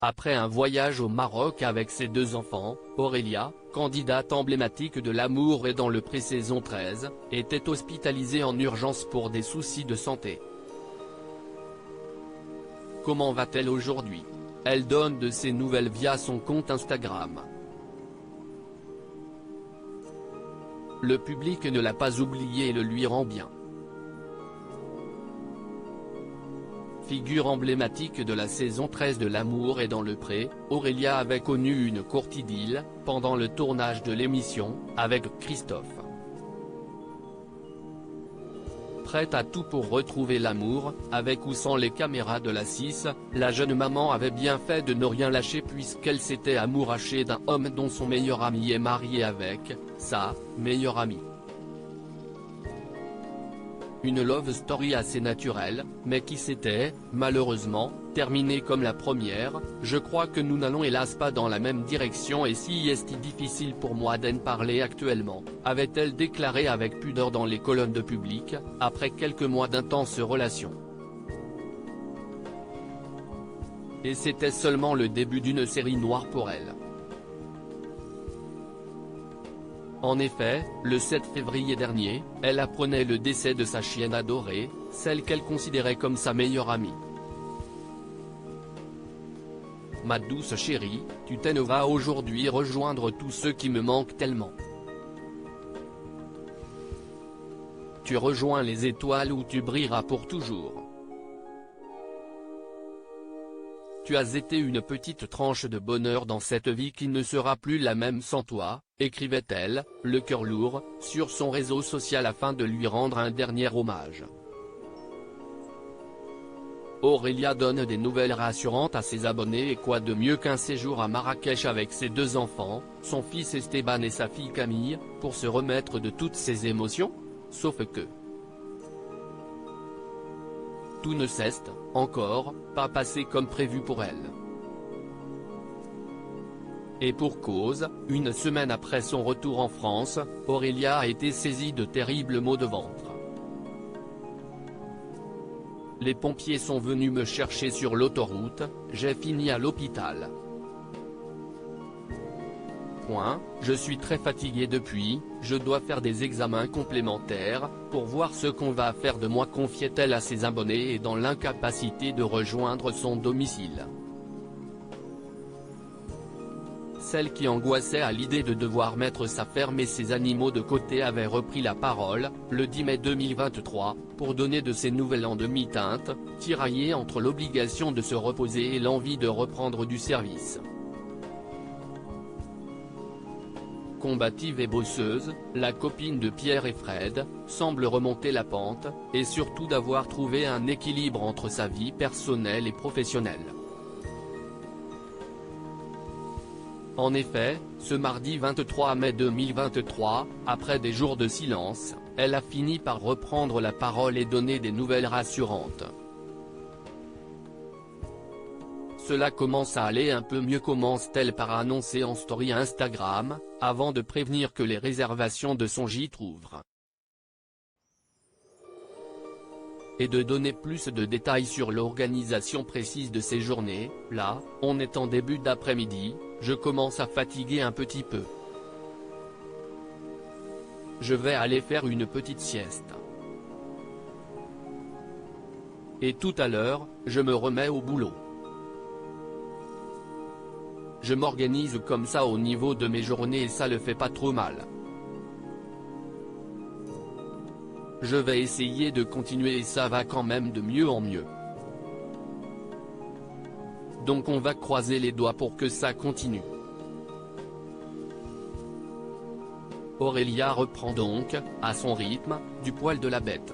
Après un voyage au Maroc avec ses 2 enfants, Aurélia, candidate emblématique de L'amour est dans le pré-saison 13, était hospitalisée en urgence pour des soucis de santé. Comment va-t-elle aujourd'hui? Elle donne de ses nouvelles via son compte Instagram. Le public ne l'a pas oublié et le lui rend bien. Figure emblématique de la saison 13 de L'amour est dans le pré, Aurélia avait connu une courte idylle, pendant le tournage de l'émission, avec Christophe. Prête à tout pour retrouver l'amour, avec ou sans les caméras de la 6, la jeune maman avait bien fait de ne rien lâcher puisqu'elle s'était amourachée d'un homme dont son meilleur ami est marié avec sa meilleure amie. Une love story assez naturelle, mais qui s'était, malheureusement, terminée comme la première. Je crois que nous n'allons hélas pas dans la même direction et si est difficile pour moi d'en parler actuellement, avait-elle déclaré avec pudeur dans les colonnes de Public, après quelques mois d'intenses relations. Et c'était seulement le début d'une série noire pour elle. En effet, le 7 février dernier, elle apprenait le décès de sa chienne adorée, celle qu'elle considérait comme sa meilleure amie. Ma douce chérie, tu t'en vas aujourd'hui rejoindre tous ceux qui me manquent tellement. Tu rejoins les étoiles où tu brilleras pour toujours. Tu as été une petite tranche de bonheur dans cette vie qui ne sera plus la même sans toi, écrivait-elle, le cœur lourd, sur son réseau social afin de lui rendre un dernier hommage. Aurélia donne des nouvelles rassurantes à ses abonnés et quoi de mieux qu'un séjour à Marrakech avec ses 2 enfants, son fils Esteban et sa fille Camille, pour se remettre de toutes ses émotions? Sauf que tout ne s'est, encore, pas passé comme prévu pour elle. Et pour cause, une semaine après son retour en France, Aurélia a été saisie de terribles maux de ventre. Les pompiers sont venus me chercher sur l'autoroute, j'ai fini à l'hôpital. Je suis très fatiguée depuis, je dois faire des examens complémentaires, pour voir ce qu'on va faire de moi, confiait-elle à ses abonnés et dans l'incapacité de rejoindre son domicile. Celle qui angoissait à l'idée de devoir mettre sa ferme et ses animaux de côté avait repris la parole, le 10 mai 2023, pour donner de ses nouvelles en demi-teinte, tiraillée entre l'obligation de se reposer et l'envie de reprendre du service. Combative et bosseuse, la copine de Pierre et Fred, semble remonter la pente, et surtout d'avoir trouvé un équilibre entre sa vie personnelle et professionnelle. En effet, ce mardi 23 mai 2023, après des jours de silence, elle a fini par reprendre la parole et donner des nouvelles rassurantes. Cela commence à aller un peu mieux, commence-t-elle par annoncer en story Instagram, avant de prévenir que les réservations de son gîte ouvrent. Et de donner plus de détails sur l'organisation précise de ses journées. Là, on est en début d'après-midi, je commence à fatiguer un petit peu. Je vais aller faire une petite sieste. Et tout à l'heure, je me remets au boulot. Je m'organise comme ça au niveau de mes journées et ça le fait pas trop mal. Je vais essayer de continuer et ça va quand même de mieux en mieux. Donc on va croiser les doigts pour que ça continue. Aurélia reprend donc, à son rythme, du poil de la bête.